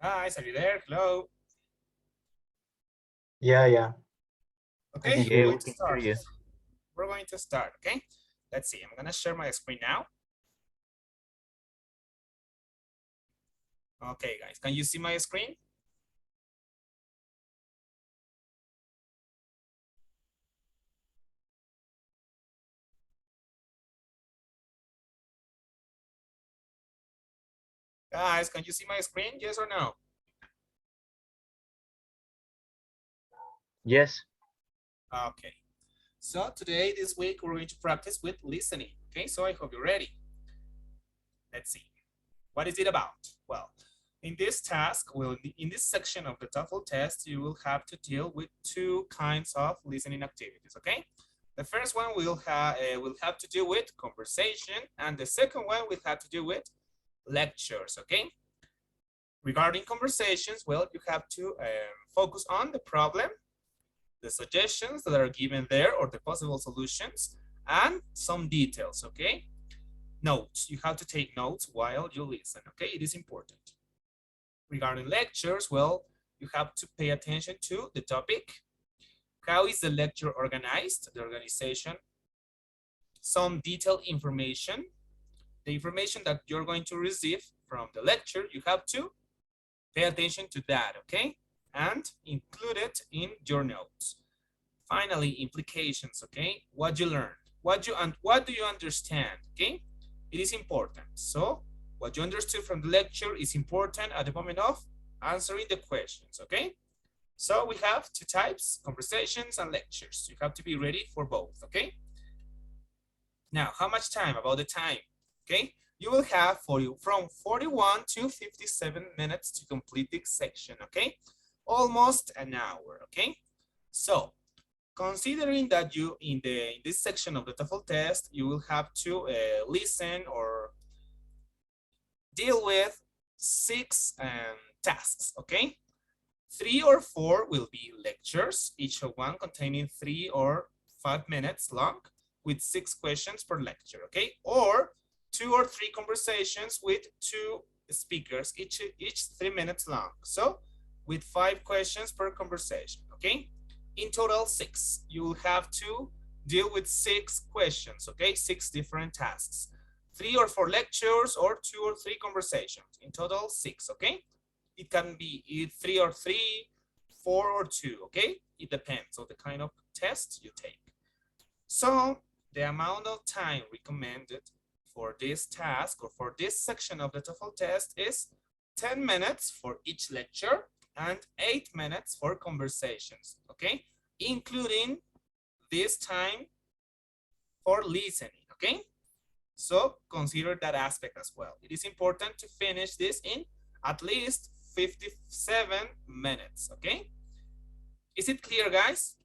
Guys, are you there? Hello. Yeah, I can Okay, hear we're Yeah, you. going we to can hear start. you. We're going to start, okay? Let's see. I'm going to share my screen now. Okay, guys, can you see my screen? Guys, can you see my screen? Yes or no? Yes, Okay. So today, this week, we're going to practice with listening. Okay, so I hope you're ready. Let's see. What is it about? Well, in this task, in this section of the TOEFL test, you will have to deal with two kinds of listening activities, okay? The first one will have to do with conversation, and the second one will have to do with lectures, okay? Regarding conversations, well, you have to focus on the problem, the suggestions that are given there, or the possible solutions, and some details, okay? Notes. You have to take notes while you listen, okay? It is important. Regarding lectures, well, you have to pay attention to the topic. How is the lecture organized? The organization. Some detailed information. The information that you're going to receive from the lecture, you have to pay attention to that, okay? And include it in your notes. Finally, implications, okay? What you learned, what do you understand, okay? It is important. So what you understood from the lecture is important at the moment of answering the questions, okay? So we have two types, conversations and lectures. You have to be ready for both, okay? Now, how much time? About the time, okay? You will have from 41 to 57 minutes to complete this section, okay? Almost an hour, okay? So, considering that you in this section of the TOEFL test, you will have to listen or deal with 6 tasks, okay? 3 or 4 will be lectures, each of one containing 3 or 5 minutes long with 6 questions per lecture, okay? Or 2 or 3 conversations with 2 speakers, each 3 minutes long. So with 5 questions per conversation, okay? In total, 6. You will have to deal with 6 questions, okay? 6 different tasks. 3 or 4 lectures or 2 or 3 conversations. In total, 6, okay? It can be 3 or 3, 4 or 2, okay? It depends on the kind of test you take. So the amount of time recommended for this task or for this section of the TOEFL test is 10 minutes for each lecture and 8 minutes for conversations, okay? Including this time for listening, okay? So consider that aspect as well. It is important to finish this in at least 57 minutes, okay? Is it clear, guys?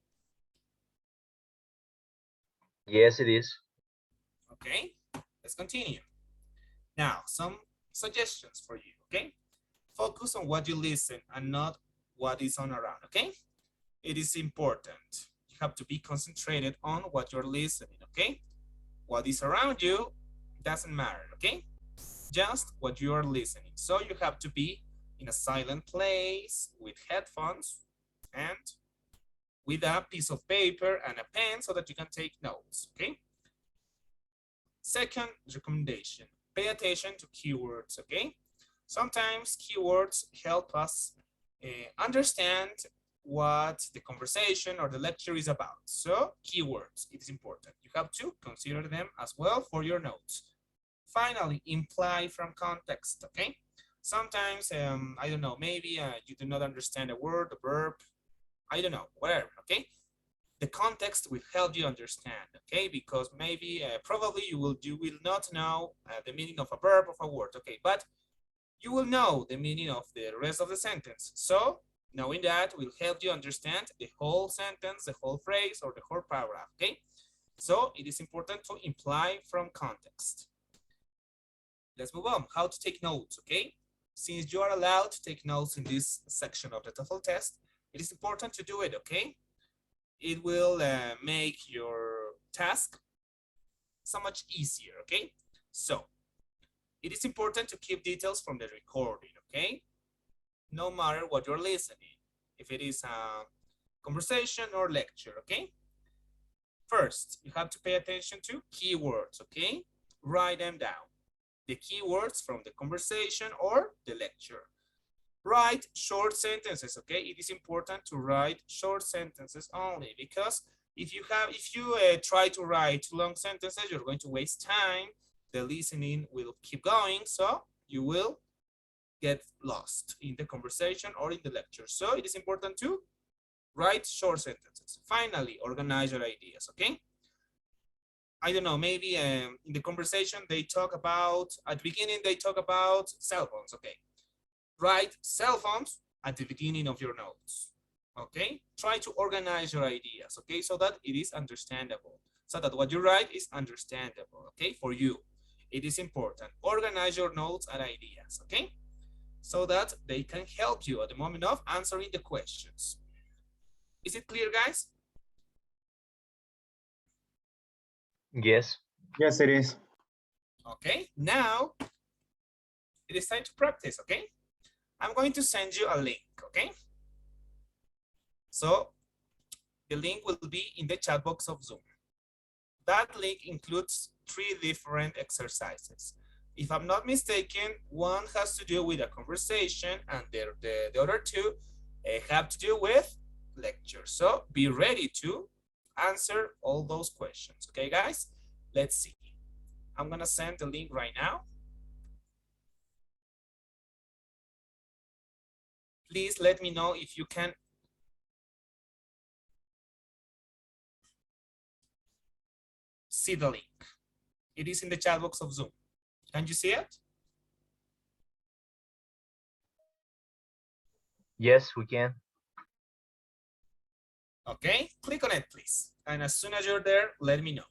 yes, it is. Okay, let's continue. Now, some suggestions for you, okay? Focus on what you listen and not what is on around, okay? It is important. You have to be concentrated on what you're listening, okay? What is around you doesn't matter, okay? Just what you are listening. So you have to be in a silent place with headphones and with a piece of paper and a pen so that you can take notes, okay? Second recommendation, pay attention to keywords, okay? Sometimes keywords help us understand what the conversation or the lecture is about. So keywords, it is important. You have to consider them as well for your notes. Finally, imply from context, okay? Sometimes, I don't know, maybe you do not understand a word, a verb, I don't know, whatever, okay? The context will help you understand, okay? Because maybe, probably you will not know the meaning of a verb of a word, okay? But you will know the meaning of the rest of the sentence. So knowing that will help you understand the whole sentence, the whole phrase, or the whole paragraph, okay? So it is important to imply from context. Let's move on. How to take notes, okay? Since you are allowed to take notes in this section of the TOEFL test, it is important to do it, okay? It will make your task so much easier, okay? So it is important to keep details from the recording, okay? no matter what you're listening, if it is a conversation or lecture, okay? First, you have to pay attention to keywords, okay? Write them down. The keywords from the conversation or the lecture. Write short sentences, okay? It is important to write short sentences only because if you try to write long sentences, you're going to waste time. The listening will keep going, so you will get lost in the conversation or in the lecture. So it is important to write short sentences. Finally, organize your ideas, okay? I don't know, maybe in the conversation they talk about, at the beginning they talk about cell phones, okay? Write cell phones at the beginning of your notes, okay? Try to organize your ideas, okay? So that it is understandable, so that what you write is understandable, okay? For you, it is important. Organize your notes and ideas, okay? So that they can help you at the moment of answering the questions. Is it clear, guys? Yes. Yes, it is. Okay, now it is time to practice, okay? I'm going to send you a link, okay? So the link will be in the chat box of Zoom. That link includes 3 different exercises. If I'm not mistaken, one has to do with a conversation and the other 2 have to do with lecture. So be ready to answer all those questions. Okay, guys? Let's see. I'm gonna send the link right now. Please let me know if you can see the link. It is in the chat box of Zoom. Can you see it? Yes, we can. Okay, click on it, please. And as soon as you're there, let me know.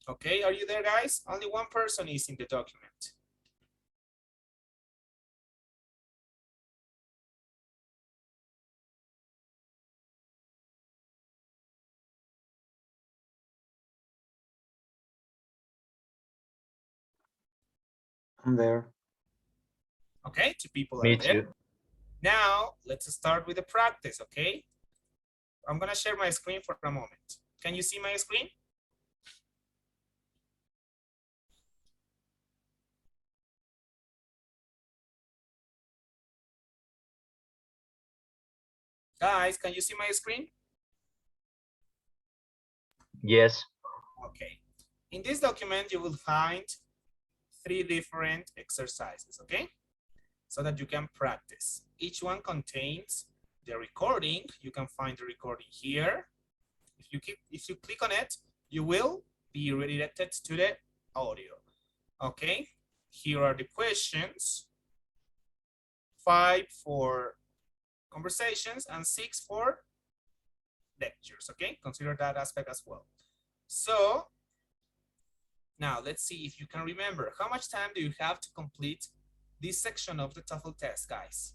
Okay, are you there, guys? Only one person is in the document. I'm there. Okay, 2 people are Me there. too. Now, let's start with the practice, okay? I'm gonna share my screen for a moment. Can you see my screen? Guys, can you see my screen? Yes. Okay. In this document, you will find 3 different exercises, okay? So that you can practice. Each one contains the recording. You can find the recording here. If you click on it, you will be redirected to the audio. Okay, here are the questions. 5 for conversations and 6 for lectures. Okay, consider that aspect as well. So now let's see if you can remember. How much time do you have to complete this section of the TOEFL test, guys?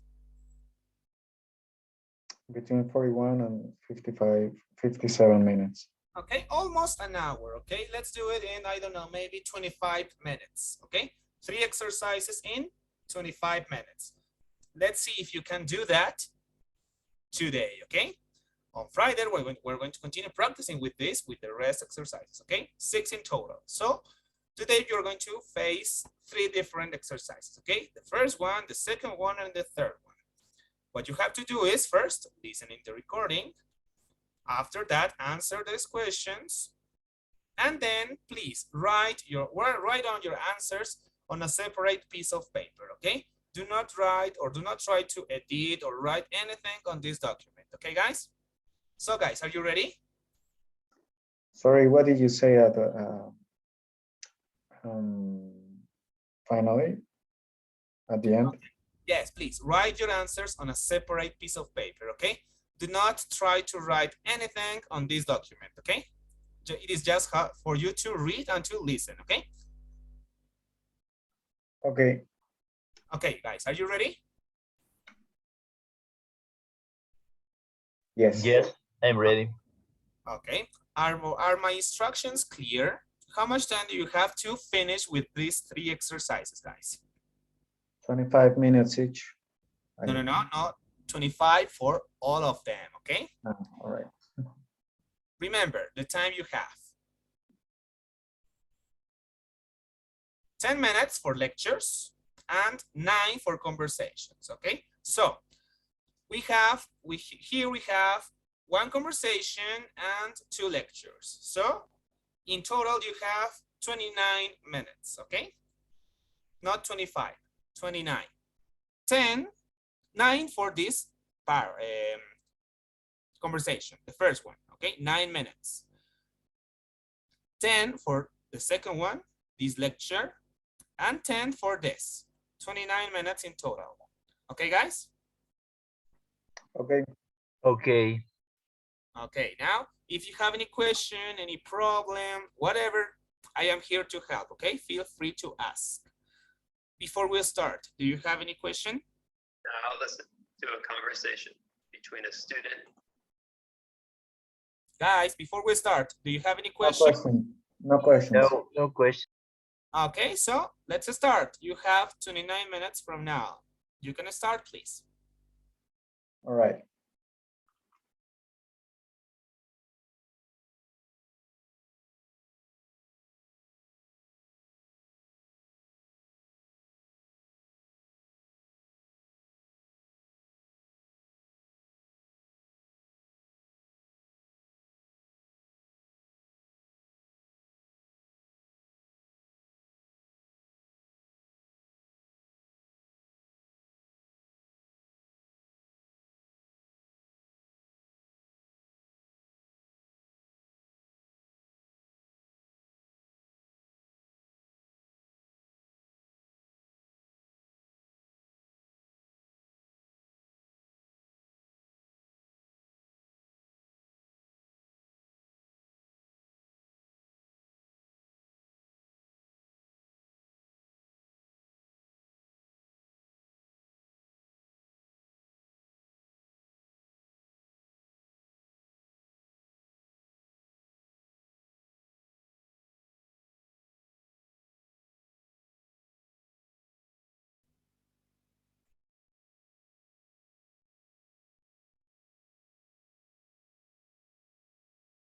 Between 41 and 55, 57 minutes. Okay, almost an hour. Okay, let's do it in, I don't know, maybe 25 minutes. Okay, 3 exercises in 25 minutes. Let's see if you can do that today. Okay, on Friday we're going to continue practicing with this with the rest exercises. Okay, 6 in total. So today you're going to face 3 different exercises. Okay, the first one, the second one, and the third one. What you have to do is first listen in the recording. After that, answer these questions, and then please write on your answers on a separate piece of paper. Okay, do not write or do not try to edit or write anything on this document. Okay, guys? So guys, are you ready? Sorry, what did you say at the finally at the end? Okay. Yes, please write your answers on a separate piece of paper. Okay, do not try to write anything on this document. Okay, it is just for you to read and to listen. Okay. Okay. Okay, guys, are you ready? Yes. Yes, I'm ready. Okay. Are my instructions clear? How much time do you have to finish with these 3 exercises, guys? 25 minutes each. No. 25 for all of them, okay? All right. Remember the time you have. 10 minutes for lectures and 9 for conversations, okay? So here we have 1 conversation and 2 lectures. So in total you have 29 minutes, okay? Not 25, 29. 10, 9 for this conversation, the first one, okay? 9 minutes. 10 for the second one, this lecture, and 10 for this. 29 minutes in total. Okay, guys? Okay. Okay. Okay, now, if you have any question, any problem, whatever, I am here to help, okay? Feel free to ask. Before we start, do you have any question? I'll listen to a conversation between a student. Guys, before we start, do you have any No question? question. No questions. No question. Okay, so let's start. You have 29 minutes from now. You can start, please. All right.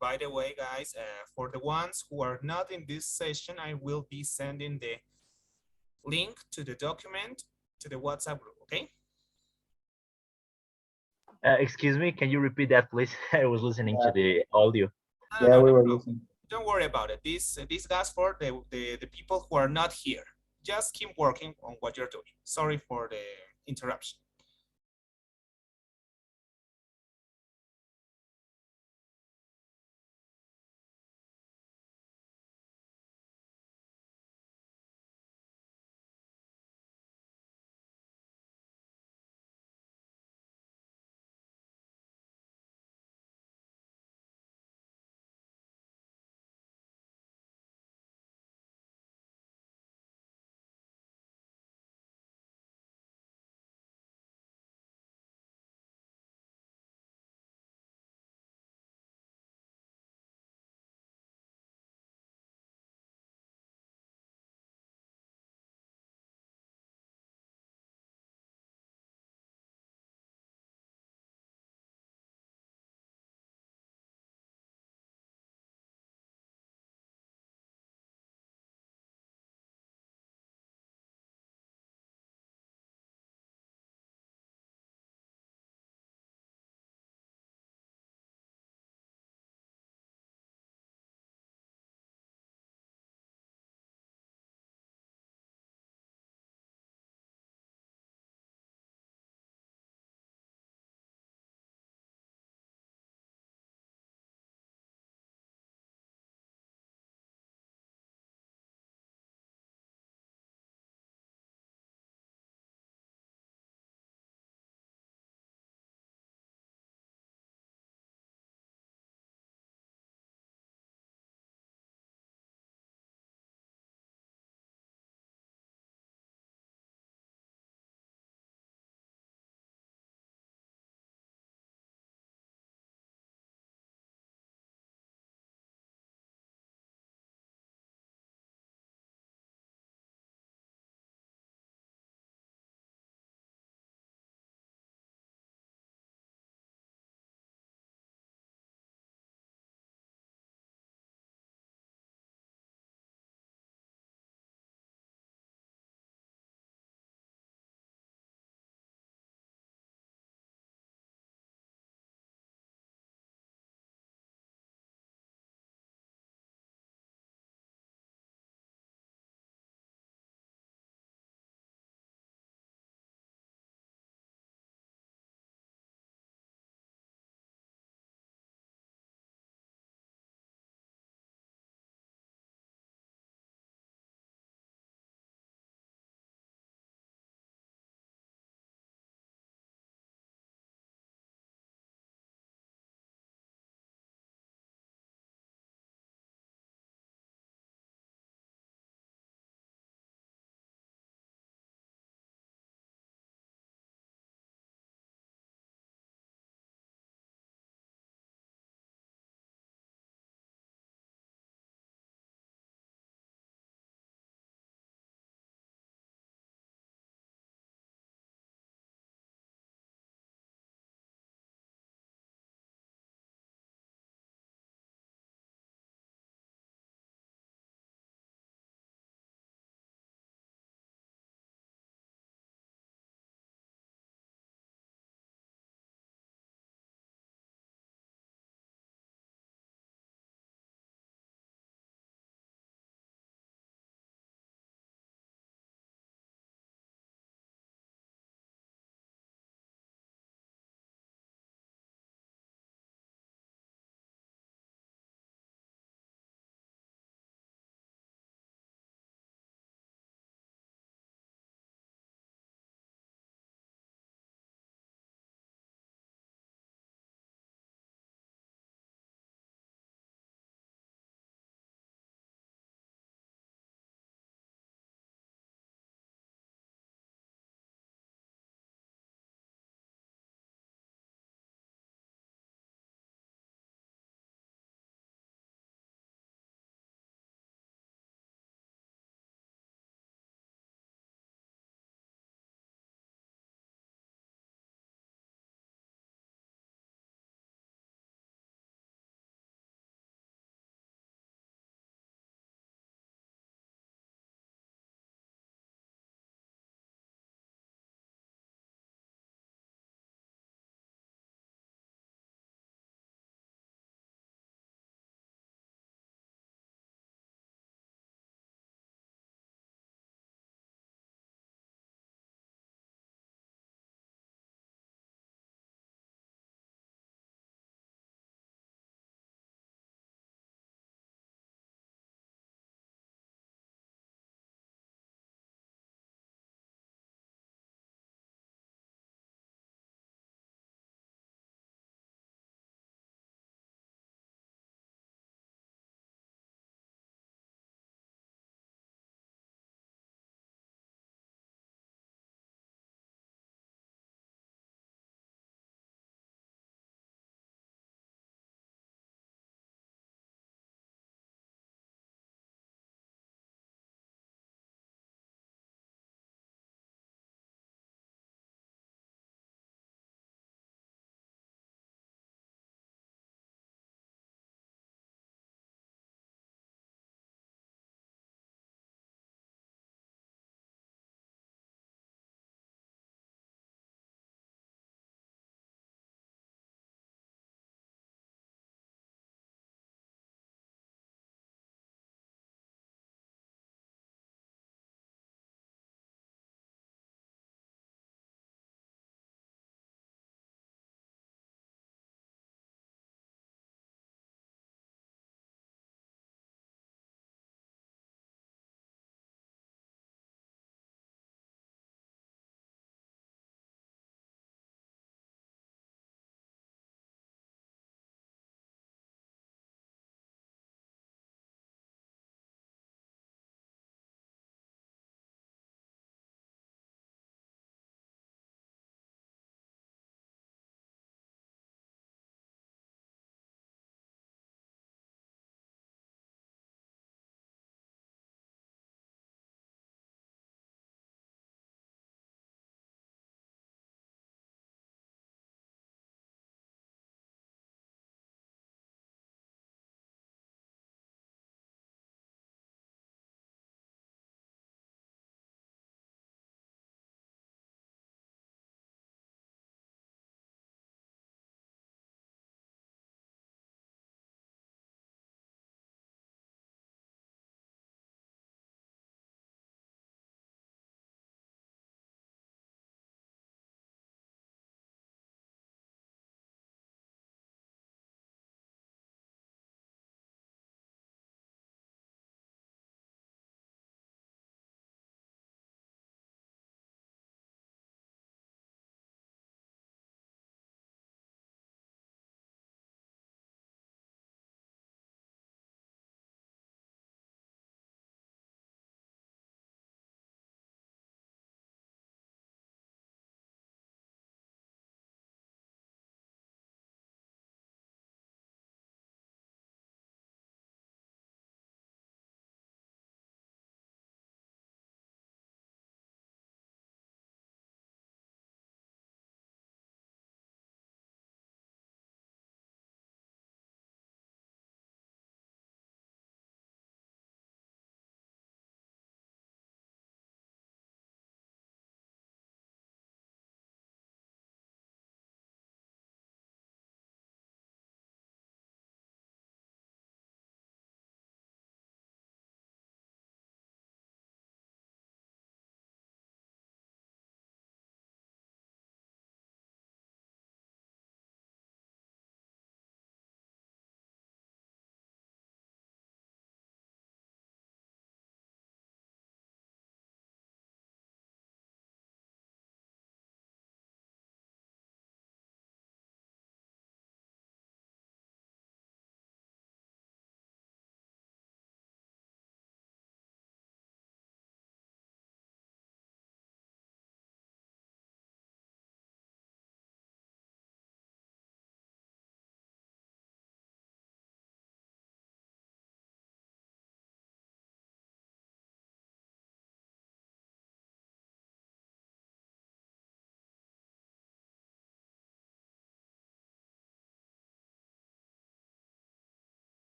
By the way, guys, for the ones who are not in this session, I will be sending the link to the document to the WhatsApp group, okay? Excuse me, can you repeat that, please? I was listening to Yeah, the audio. yeah, we were No. listening. Don't worry about it. This goes for the people who are not here. Just keep working on what you're doing. Sorry for the interruption.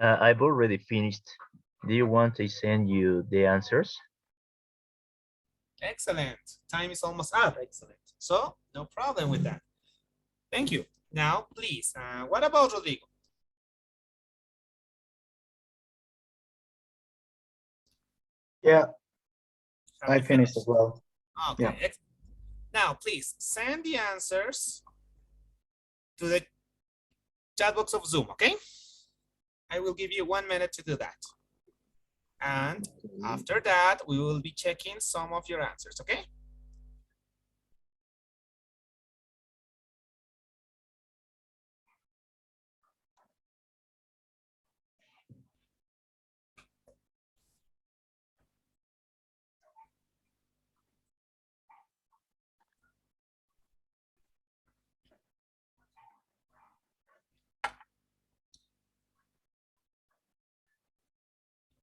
I've already finished. Do you want I send you the answers? Excellent. Time is almost up. Excellent. So no problem with that. Thank you. Now, please, what about Rodrigo? Yeah, Have I you finished finished? as well. Okay. Yeah. Now, please send the answers to the chat box of Zoom, okay? I will give you 1 minute to do that. And after that, we will be checking some of your answers, okay?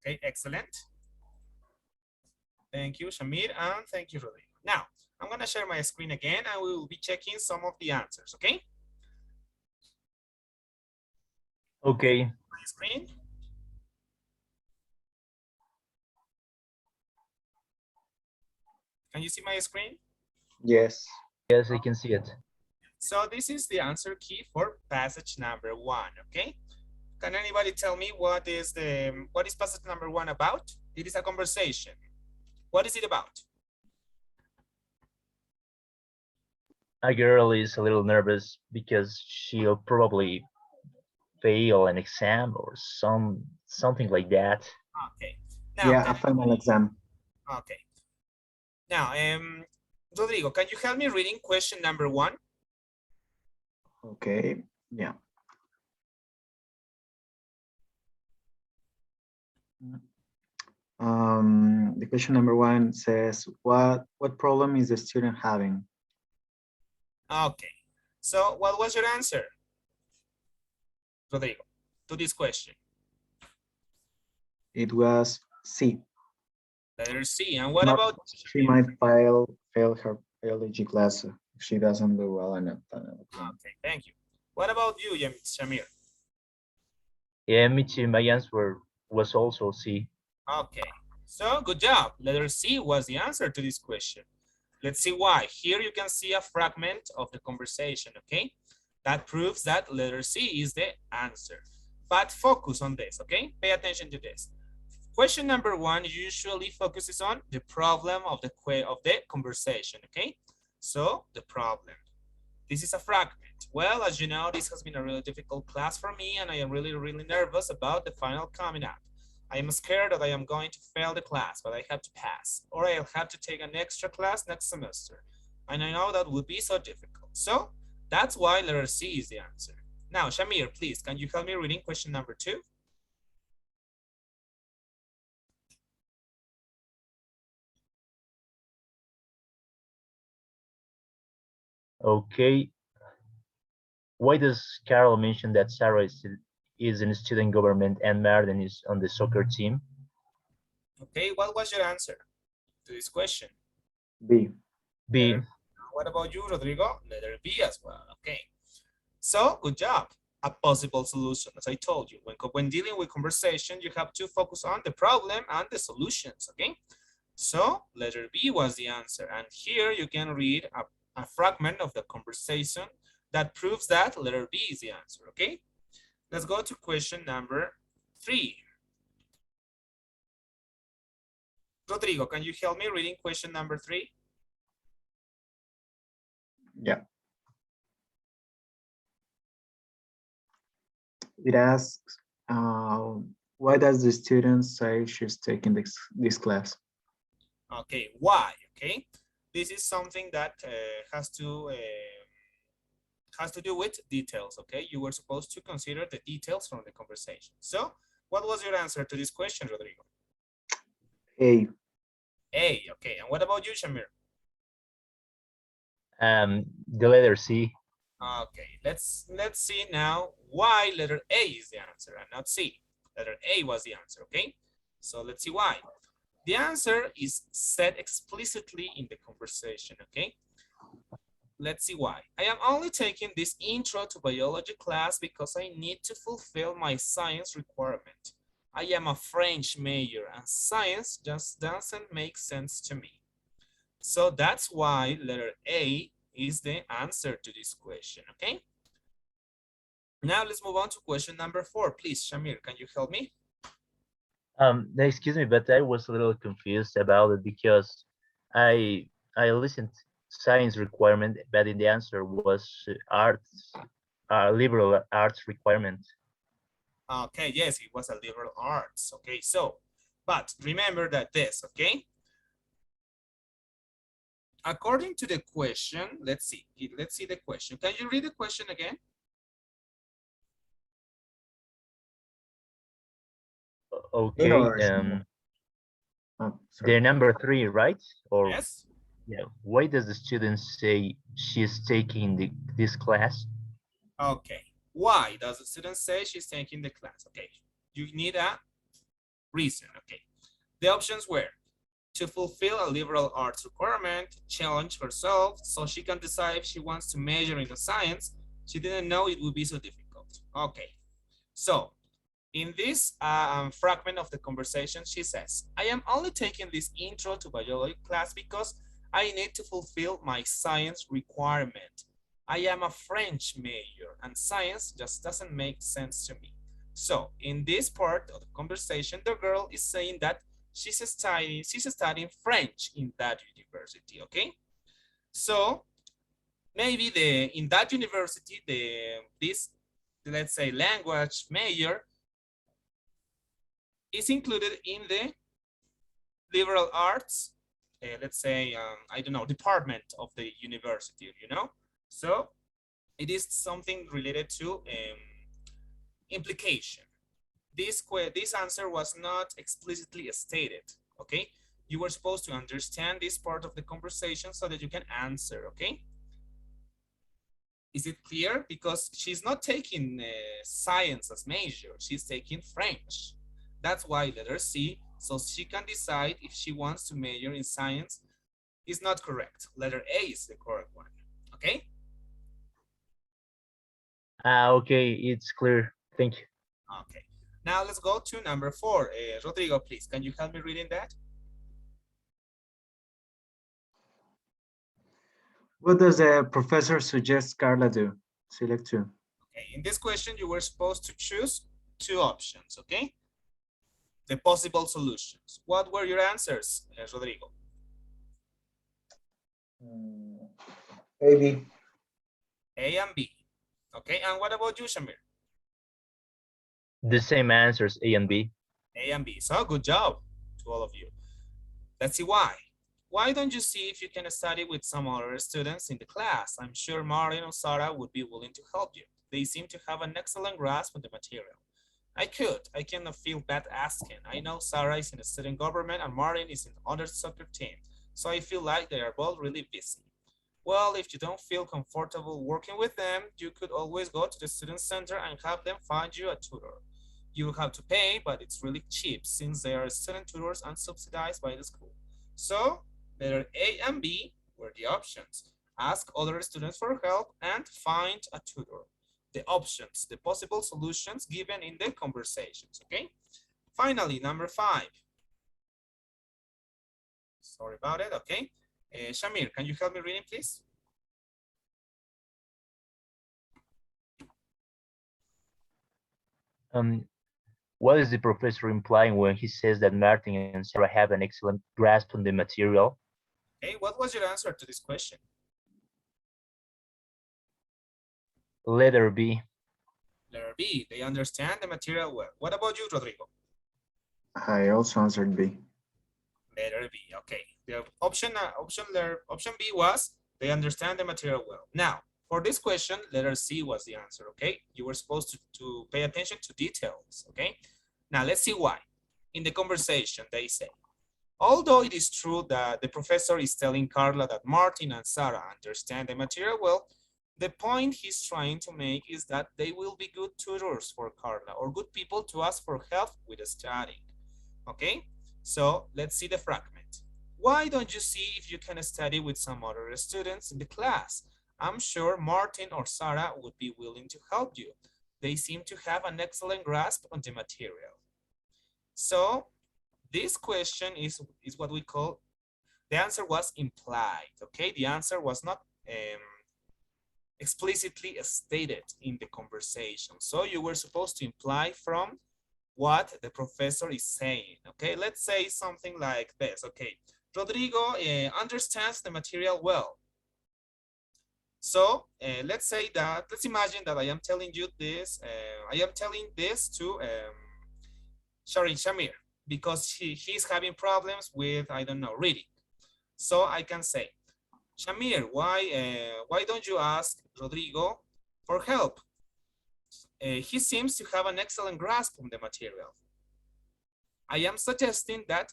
Okay, excellent. Thank you, Shamir, and thank you, Rodrigo. Now, I'm gonna share my screen again and we will be checking some of the answers, okay? Okay. My screen. Can you see my screen? Yes. Yes, I can see it. So this is the answer key for passage number 1, okay? Can anybody tell me what is passage number 1 about? It is a conversation. What is it about? A girl is a little nervous because she'll probably fail an exam or something like that. Okay. Now, Yeah, a final exam. okay. Now, Rodrigo, can you help me reading question number 1? Okay. Yeah. The question number 1 says, what problem is the student having? Okay. So what was your answer, Rodrigo, to this question? It was C. Letter C. And what Not, about she might fail her biology class if she doesn't do well in it. Okay, thank you. What about you, Shamir? Yeah, me too. My answer was also C. Okay, so good job. Letter C was the answer to this question. Let's see why. Here you can see a fragment of the conversation, okay? That proves that letter C is the answer. But focus on this, okay? Pay attention to this. Question number 1 usually focuses on the problem of the conversation, okay? So the problem. This is a fragment. Well, as you know, this has been a really difficult class for me and I am really, really nervous about the final coming up. I am scared that I am going to fail the class, but I have to pass, or I'll have to take an extra class next semester. And I know that would be so difficult. So that's why letter C is the answer. Now, Shamir, please, can you help me reading question number 2? Okay. Why does Carol mention that Sarah is in student government and Martin is on the soccer team? Okay, what was your answer to this question? B. B. What about you, Rodrigo? Letter B as well. Okay. So good job. A possible solution, as I told you. When dealing with conversation, you have to focus on the problem and the solutions, okay? So letter B was the answer. And here you can read a fragment of the conversation that proves that letter B is the answer, okay? Let's go to question number 3. Rodrigo, can you help me reading question number 3? Yeah. It asks, why does the student say she's taking this class? Okay, why? Okay, this is something that has to do with details. Okay, you were supposed to consider the details from the conversation. So, what was your answer to this question, Rodrigo? A. A. Okay, and what about you, Shamir? The letter C. Okay, let's see now why letter A is the answer and not C. Letter A was the answer. Okay, so let's see why. The answer is said explicitly in the conversation. Okay, Let's see why. I am only taking this intro to biology class because I need to fulfill my science requirement. I am a French major and science just doesn't make sense to me. So that's why letter A is the answer to this question, okay? Now let's move on to question number 4. Please, Shamir, can you help me? Excuse me, but I was a little confused about it because I listened science requirement, but in the answer was arts, liberal arts requirement. Okay, yes, it was a liberal arts. Okay, so, but remember that this, okay? According to the question, let's see the question. Can you read the question again? A Okay, or small? Oh, sorry. the number 3, right? Or Yes. yeah, why does the student say she's taking this class? Okay. Why does the student say she's taking the class? Okay. You need a reason. Okay. The options were to fulfill a liberal arts requirement, challenge herself so she can decide if she wants to major in the science. She didn't know it would be so difficult. Okay. So in this fragment of the conversation, she says, I am only taking this intro to biology class because I need to fulfill my science requirement. I am a French major and science just doesn't make sense to me. So in this part of the conversation, the girl is saying that she's studying French in that university, okay? So maybe in that university, this, let's say, language major is included in the liberal arts, let's say, I don't know, department of the university, you know? So it is something related to implication. This answer was not explicitly stated, okay? You were supposed to understand this part of the conversation so that you can answer, okay? Is it clear? Because she's not taking science as major, she's taking French. That's why letter C, so she can decide if she wants to major in science, is not correct. Letter A is the correct one, okay? Okay, it's clear. Thank you. Okay. Now let's go to number 4. Rodrigo, please, can you help me reading that? What does the professor suggest Carla do? Select 2. Okay, in this question, you were supposed to choose 2 options, okay? The possible solutions. What were your answers, Rodrigo? Maybe. A and B. Okay, and what about you, Shamir? The same answers, A and B. A and B. So good job to all of you. Let's see why. Why don't you see if you can study with some other students in the class? I'm sure Martin or Sarah would be willing to help you. They seem to have an excellent grasp of the material. I cannot feel bad asking. I know Sarah is in the student government and Martin is in the other soccer team, so I feel like they are both really busy. Well, if you don't feel comfortable working with them, you could always go to the student center and have them find you a tutor. You have to pay, but it's really cheap since they are student tutors and subsidized by the school. So, letter A and B were the options. Ask other students for help and find a tutor. The options, the possible solutions given in the conversations, okay? Finally, number 5. Sorry about it, okay? Shamir, can you help me reading, please? What is the professor implying when he says that Martin and Sarah have an excellent grasp on the material? Okay, what was your answer to this question? Letter B. Letter B, they understand the material well. What about you, Rodrigo? I also answered B. Letter B, okay. The option B was they understand the material well. Now, for this question, letter C was the answer, okay? You were supposed to pay attention to details, okay? Now, let's see why. In the conversation, they say, although it is true that the professor is telling Carla that Martin and Sarah understand the material well, the point he's trying to make is that they will be good tutors for Carla or good people to ask for help with studying, okay? So let's see the fragment. Why don't you see if you can study with some other students in the class? I'm sure Martin or Sarah would be willing to help you. They seem to have an excellent grasp on the material. So this question is what we call, the answer was implied, okay? The answer was not explicitly stated in the conversation. So you were supposed to imply from what the professor is saying, okay? Let's say something like this, okay? Rodrigo understands the material well. So let's imagine that I am telling you this, I am telling this to Shamir, because he's having problems with, I don't know, reading. So I can say, Shamir, why don't you ask Rodrigo for help? He seems to have an excellent grasp on the material. I am suggesting that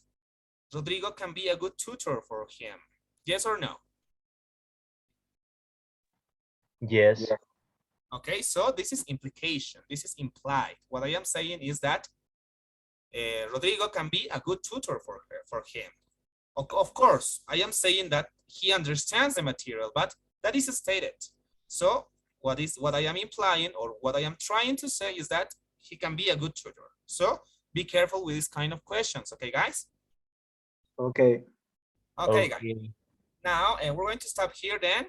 Rodrigo can be a good tutor for him. Yes or no? Yes. Okay, so this is implication. This is implied. What I am saying is that Rodrigo can be a good tutor for him. Of course, I am saying that he understands the material, but that is stated. So what I am implying, or what I am trying to say, is that he can be a good tutor. So be careful with this kind of questions, okay, guys? Okay. Okay, guys. Now, we're going to stop here then.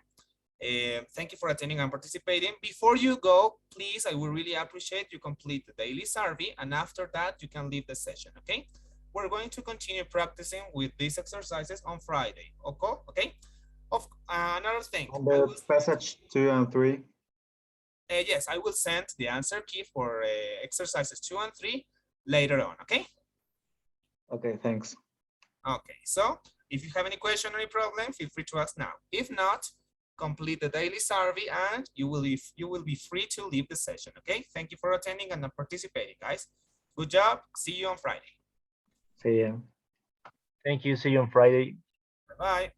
Thank you for attending and participating. Before you go, please, I would really appreciate you complete the daily survey, and after that, you can leave the session, okay? We're going to continue practicing with these exercises on Friday, okay? Another thing. On the passage 2 and 3. Yes, I will send the answer key for exercises 2 and 3 later on, okay? Okay, thanks. Okay, so if you have any question or any problem, feel free to ask now. If not, complete the daily survey and you will be free to leave the session, okay? Thank you for attending and participating, guys. Good job. See you on Friday. See you. Thank you. See you on Friday. Bye-bye.